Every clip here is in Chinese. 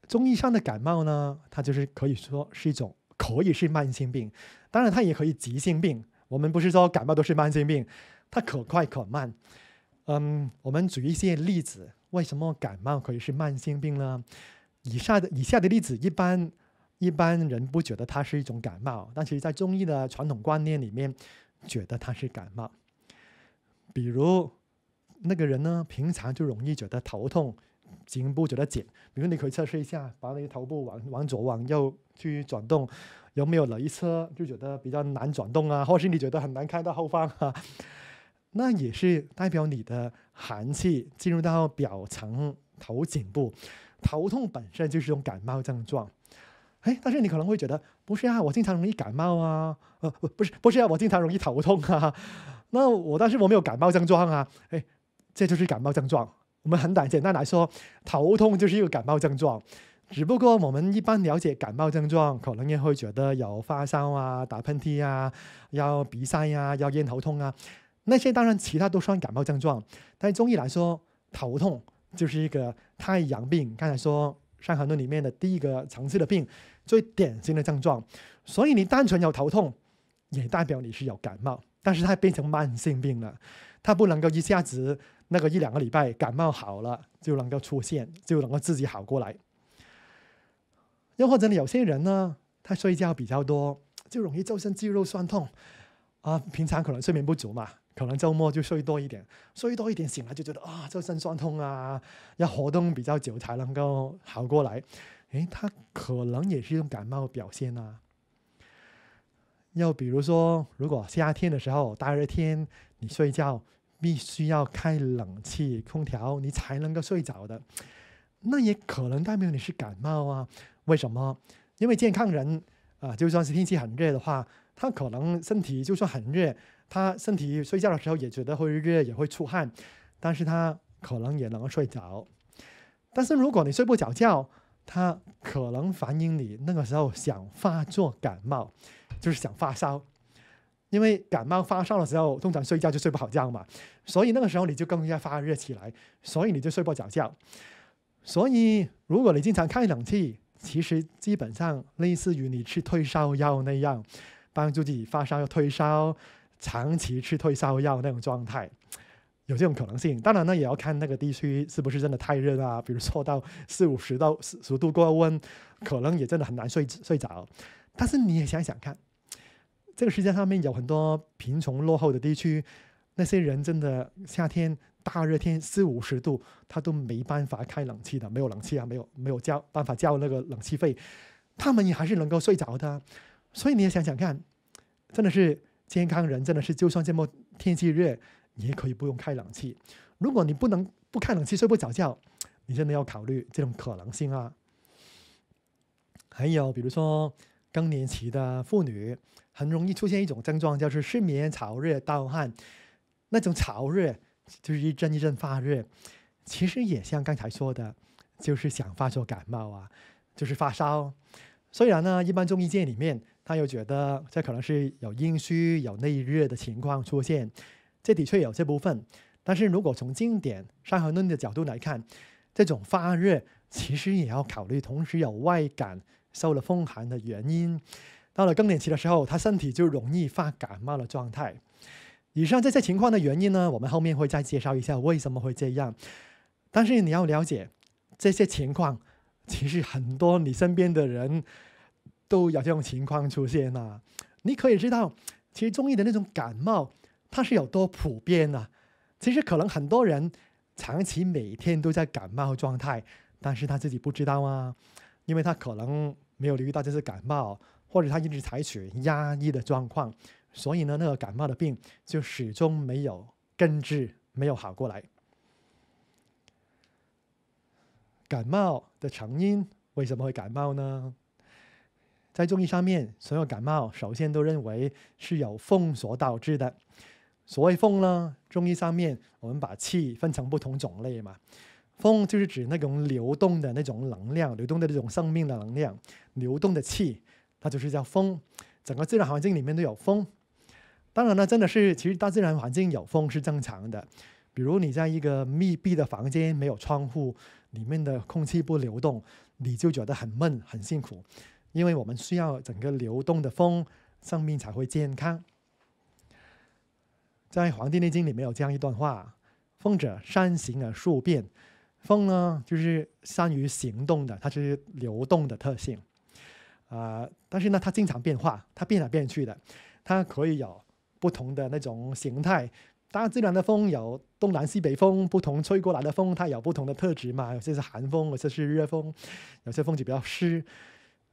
中医上的感冒呢，它就是可以说是一种可以是慢性病，当然它也可以急性病。我们不是说感冒都是慢性病，它可快可慢。我们举一些例子，为什么感冒可以是慢性病呢？以下的例子，一般人不觉得它是一种感冒，但其实在中医的传统观念里面，觉得它是感冒。比如那个人呢，平常就容易觉得头痛，颈部觉得紧。比如你可以测试一下，把你的头部往左往右去转动，有没有哪一侧就觉得比较难转动啊，或是你觉得很难看到后方啊？那也是代表你的寒气进入到表层头颈部，头痛本身就是一种感冒症状。但是你可能会觉得不是啊，我经常容易感冒啊，不是啊，我经常容易头痛啊。但是我没有感冒症状啊，这就是感冒症状。我们很简单来说，头痛就是一个感冒症状。只不过我们一般了解感冒症状，可能也会觉得有发烧啊、打喷嚏啊、要鼻塞啊、要咽喉痛啊，那些当然其他都算感冒症状。但中医来说，头痛就是一个太阳病，刚才说《伤寒论》里面的第一个层次的病，最典型的症状。所以你单纯有头痛，也代表你是有感冒，但是它变成慢性病了，它不能够一下子那个1-2个礼拜感冒好了就能够出现，就能够自己好过来。又或者有些人呢，他睡觉比较多，就容易周身肌肉酸痛啊，平常可能睡眠不足嘛，可能周末就睡多一点，醒来就觉得周身酸痛啊，要活动比较久才能够好过来。它可能也是一种感冒表现啊。又比如说，如果夏天的时候大热天，你睡觉必须要开冷气空调，你才能够睡着的，那也可能代表你是感冒啊。为什么？因为健康人就算是天气很热的话，他可能身体就算很热，他身体睡觉的时候也觉得会热，也会出汗，但是他可能也能够睡着。但是如果你睡不着觉，他可能反映你那个时候想发作感冒，就是想发烧。因为感冒发烧的时候，通常睡觉就睡不好觉嘛，所以那个时候你就更加发热起来，所以你就睡不着觉。所以如果你经常开冷气，其实基本上类似于你吃退烧药那样，帮助自己发烧要退烧，长期吃退烧药那种状态，有这种可能性。当然呢，也要看那个地区是不是真的太热啊，比如说到40-50度过温，可能也真的很难睡着。但是你也想想看，这个世界上面有很多贫穷落后的地区，那些人真的夏天大热天40-50度，他都没办法开冷气的，没有冷气啊，没有办法交那个冷气费，他们也还是能够睡着的。所以你也想想看，真的是健康人，真的是就算这么天气热，也可以不用开冷气。如果你不开冷气睡不着觉，你真的要考虑这种可能性啊。还有比如说更年期的妇女，很容易出现一种症状，就是失眠、潮热、盗汗。那种潮热就是一阵一阵发热，其实也像刚才说的，就是想发作感冒啊，就是发烧。虽然呢，一般中医界里面他又觉得这可能是有阴虚、有内热的情况出现，这的确有这部分。但是如果从经典《伤寒论》的角度来看，这种发热其实也要考虑同时有外感、受了风寒的原因。到了更年期的时候，他身体就容易发感冒的状态。以上这些情况的原因呢，我们后面会再介绍一下为什么会这样。但是你要了解，这些情况其实很多你身边的人都有这种情况出现啊。你可以知道，其实中医的那种感冒，它是有多普遍啊。其实可能很多人长期每天都在感冒状态，但是他自己不知道啊，因为他可能没有留意到这是感冒，或者他一直采取压抑的状况，所以呢，那个感冒的病就始终没有根治，没有好过来。感冒的成因为什么会感冒呢？在中医上面，所有感冒首先都认为是由风所导致的。所谓风呢，中医上面我们把气分成不同种类嘛。风就是指那种流动的那种能量，流动的这种生命的能量，流动的气，它就是叫风。整个自然环境里面都有风。当然呢，真的是其实大自然环境有风是正常的。比如你在一个密闭的房间，没有窗户，里面的空气不流动，你就觉得很闷很辛苦，因为我们需要整个流动的风，生命才会健康。在《黄帝内经》里面有这样一段话：风者，善行而数变。风呢，就是善于行动的，它是流动的特性。但是呢，它经常变化，它变来变去的，它可以有不同的那种形态。大自然的风有东南西北风，不同吹过来的风，它有不同的特质嘛。有些是寒风，有些是热风，有些风就比较湿。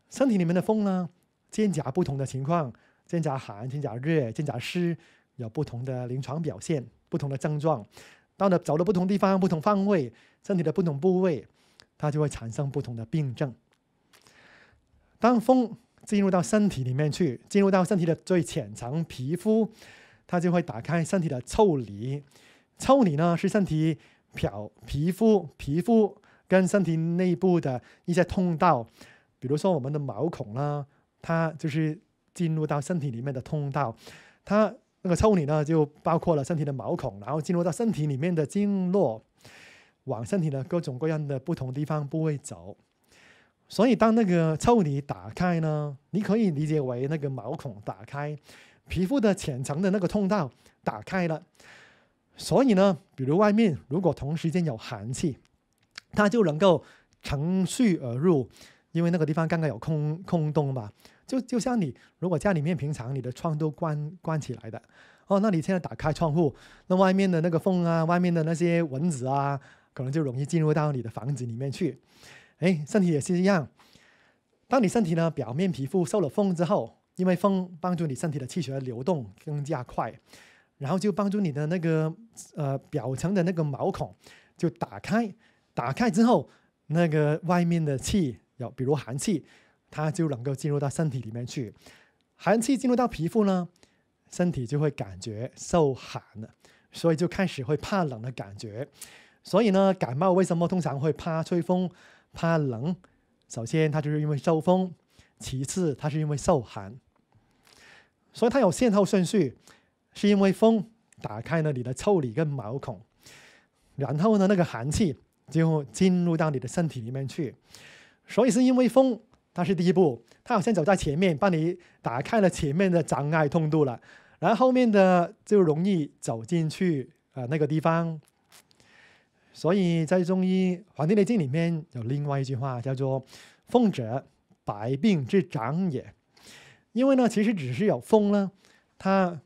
身体里面的风呢，肩胛不同的情况，肩胛寒、肩胛热、肩胛湿，有不同的临床表现，不同的症状。到了走的不同地方、不同方位，身体的不同部位，它就会产生不同的病症。当风进入到身体里面去，进入到身体的最浅层皮肤，它就会打开身体的腠理。腠理呢，是身体皮肤跟身体内部的一些通道，比如说我们的毛孔呢，它就是进入到身体里面的通道。它那个腠理呢，就包括了身体的毛孔，然后进入到身体里面的经络，往身体的各种各样的不同地方部位走。所以当那个腠理打开呢，你可以理解为那个毛孔打开，皮肤的浅层的那个通道打开了。所以呢，比如外面如果同时间有寒气，它就能够乘虚而入，因为那个地方刚刚有空洞嘛。就像你如果家里面平常你的窗都关起来的，那你现在打开窗户，那外面的那个风啊，外面的那些蚊子啊，可能就容易进入到你的房子里面去。身体也是一样，当你身体呢表面皮肤受了风之后，因为风帮助你身体的气血流动更加快，然后就帮助你的那个表层的那个毛孔就打开之后，那个外面的气比如寒气，它就能够进入到身体里面去。寒气进入到皮肤呢，身体就会感觉受寒了，所以就开始会怕冷的感觉。所以呢，感冒为什么通常会怕吹风、怕冷？首先它就是因为受风，其次它是因为受寒。所以它有先后顺序，是因为风打开了你的腠理跟毛孔，然后呢那个寒气就进入到你的身体里面去。所以是因为风它是第一步，它好像走在前面，帮你打开了前面的障碍通道了，然后后面的就容易走进去那个地方。所以在中医《黄帝内经》里面有另外一句话叫做“风者，百病之长也”。因为呢，其实只是有风呢，它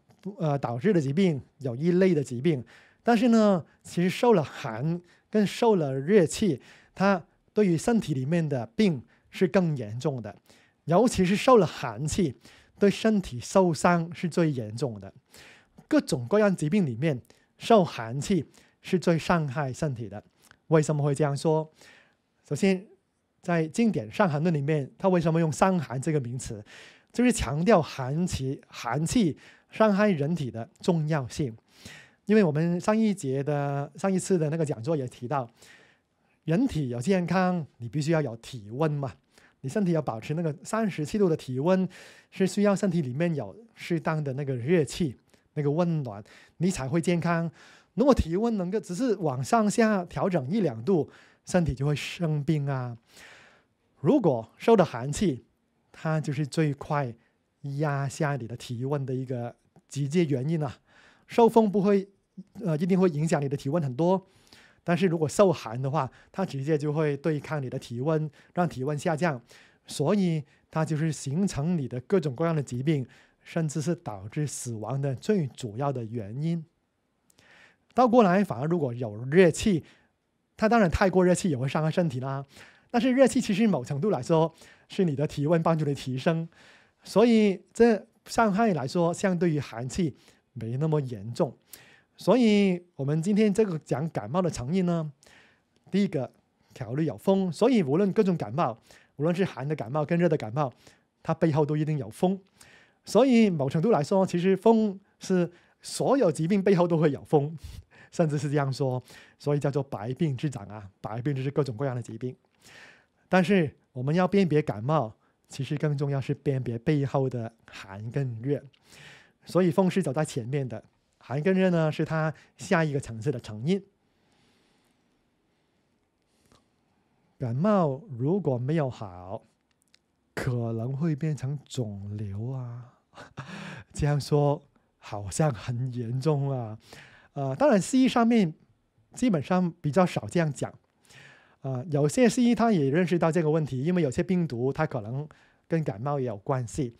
导致的疾病有一类的疾病，但是呢，其实受了寒跟受了热气，它对于身体里面的病是更严重的，尤其是受了寒气，对身体受伤是最严重的。各种各样疾病里面，受寒气是最伤害身体的。为什么会这样说？首先，在经典《伤寒论》里面，它为什么用伤寒这个名词？就是强调寒气伤害人体的重要性。因为我们上一次的那个讲座也提到，人体有健康，你必须要有体温嘛。你身体要保持那个37度的体温，是需要身体里面有适当的那个热气、那个温暖，你才会健康。如果体温能够只是往上下调整1-2度，身体就会生病啊。如果受到寒气，它就是最快压下你的体温的一个直接原因啊。受风不会一定会影响你的体温很多，但是如果受寒的话，它直接就会对抗你的体温，让体温下降，所以它就是形成你的各种各样的疾病，甚至是导致死亡的最主要的原因。倒过来，反而如果有热气，它当然太过热气也会伤害身体啦。但是热气其实某程度来说是你的体温帮助你提升，所以这伤害来说相对于寒气没那么严重。所以我们今天这个讲感冒的成因呢，第一个考虑有风，所以无论各种感冒，无论是寒的感冒跟热的感冒，它背后都一定有风。所以某程度来说，其实风是所有疾病背后都会有风，甚至是这样说，所以叫做百病之长啊，百病就是各种各样的疾病。但是我们要辨别感冒，其实更重要是辨别背后的寒跟热。所以风是走在前面的，寒跟热呢是它下一个层次的成因。感冒如果没有好，可能会变成肿瘤啊。这样说好像很严重啊。当然西医上面基本上比较少这样讲。有些西医他也认识到这个问题，因为有些病毒它可能跟感冒也有关系。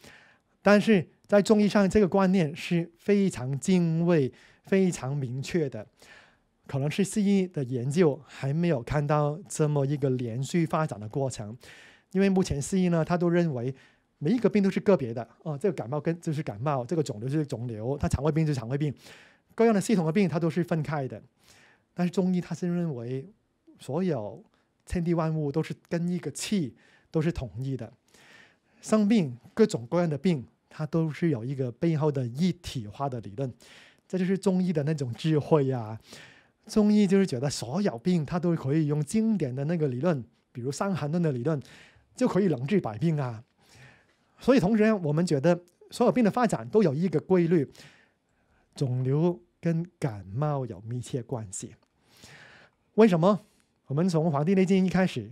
但是在中医上，这个观念是非常敬畏、非常明确的。可能是西医的研究还没有看到这么一个连续发展的过程，因为目前西医呢，他都认为每一个病都是个别的。这个感冒就是感冒，这个肿瘤就是肿瘤，它肠胃病就是肠胃病，各样的系统的病它都是分开的。但是中医它是认为所有天地万物都是跟一个气都是统一的，生病各种各样的病它都是有一个背后的一体化的理论。这就是中医的那种智慧啊。中医就是觉得所有病它都可以用经典的那个理论，比如伤寒论的理论，就可以能治百病啊。所以同时我们觉得所有病的发展都有一个规律，肿瘤跟感冒有密切关系。为什么？我们从《黄帝内经》一开始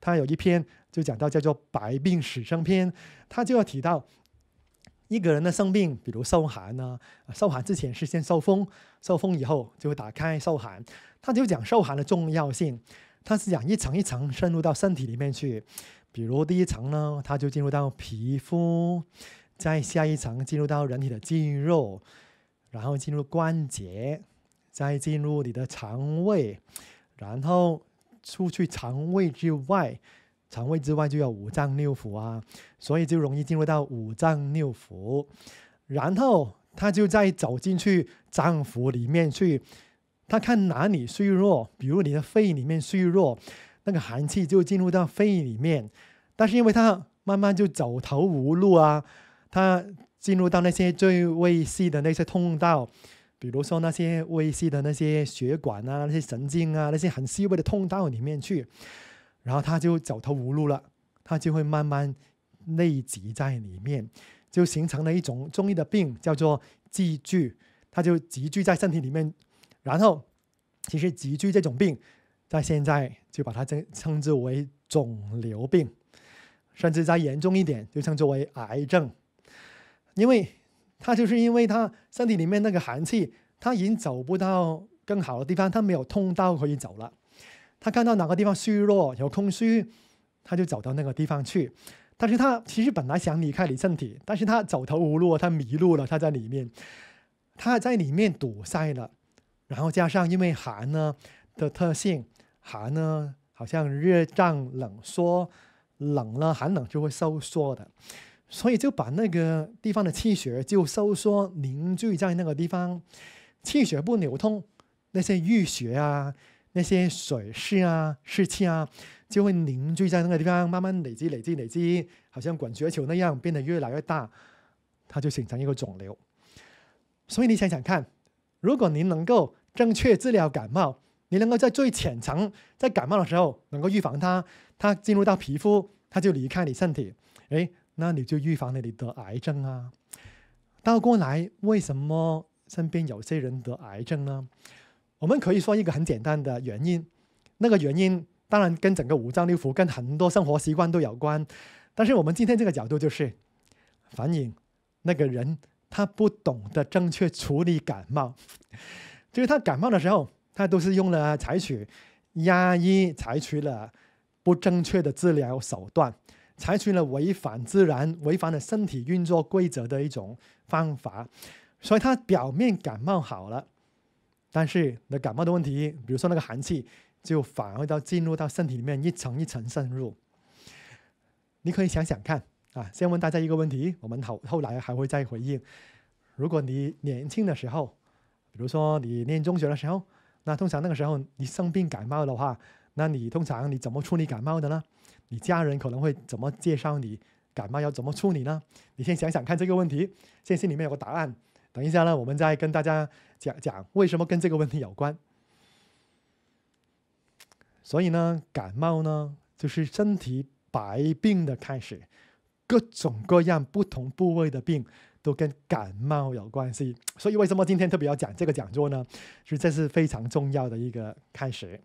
他有一篇就讲到叫做《百病始生篇》，他就要提到一个人的生病，比如受寒呢，受寒之前是先受风，受风以后就会打开受寒。他就讲受寒的重要性，他是讲一层一层深入到身体里面去。比如第一层呢，它就进入到皮肤，再下一层进入到人体的肌肉，然后进入关节，再进入你的肠胃，然后出去肠胃之外。肠胃之外就有五脏六腑啊，所以就容易进入到五脏六腑，然后他就再走进去脏腑里面去，他看哪里虚弱，比如你的肺里面虚弱，那个寒气就进入到肺里面，但是因为他慢慢就走投无路啊，他进入到那些最微细的那些通道，比如说那些微细的那些血管啊，那些神经啊，那些很细微的通道里面去。然后他就走投无路了，他就会慢慢内积在里面，就形成了一种中医的病，叫做积聚，它就积聚在身体里面。然后其实积聚这种病在现在就把它称之为肿瘤病，甚至再严重一点就称之为癌症。因为它就是因为它身体里面那个寒气它已经走不到更好的地方，它没有通道可以走了。他看到哪个地方虚弱有空虚，他就走到那个地方去。但是他其实本来想离开你身体，但是他走投无路，他迷路了，他在里面堵塞了。然后加上因为寒呢的特性，寒呢好像热胀冷缩，冷了寒冷就会收缩的，所以就把那个地方的气血就收缩凝聚在那个地方，气血不流通，那些淤血啊，那些水湿啊、湿气啊，就会凝聚在那个地方，慢慢累积，好像滚雪球那样，变得越来越大，它就形成一个肿瘤。所以你想想看，如果您能够正确治疗感冒，你能够在最浅层，在感冒的时候能够预防它，它进入到皮肤，它就离开你身体，那你就预防了你得癌症啊。倒过来，为什么身边有些人得癌症呢？我们可以说一个很简单的原因，那个原因当然跟整个五脏六腑、跟很多生活习惯都有关，但是我们今天这个角度就是反映那个人他不懂得正确处理感冒，就是他感冒的时候，他都是采取压抑，采取了不正确的治疗手段，采取了违反自然、违反了身体运作规则的一种方法，所以他表面感冒好了。但是那感冒的问题，比如说那个寒气，就反而进入到身体里面一层一层渗入。你可以想想看啊，先问大家一个问题，我们后来还会再回应。如果你年轻的时候，比如说你念中学的时候，那通常那个时候你生病感冒的话，那你通常你怎么处理感冒的呢？你家人可能会怎么介绍你感冒要怎么处理呢？你先想想看这个问题，先心里面有个答案。等一下呢，我们再跟大家讲为什么跟这个问题有关。所以呢，感冒呢就是身体百病的开始，各种各样不同部位的病都跟感冒有关系。所以为什么今天特别要讲这个讲座呢？这是非常重要的一个开始。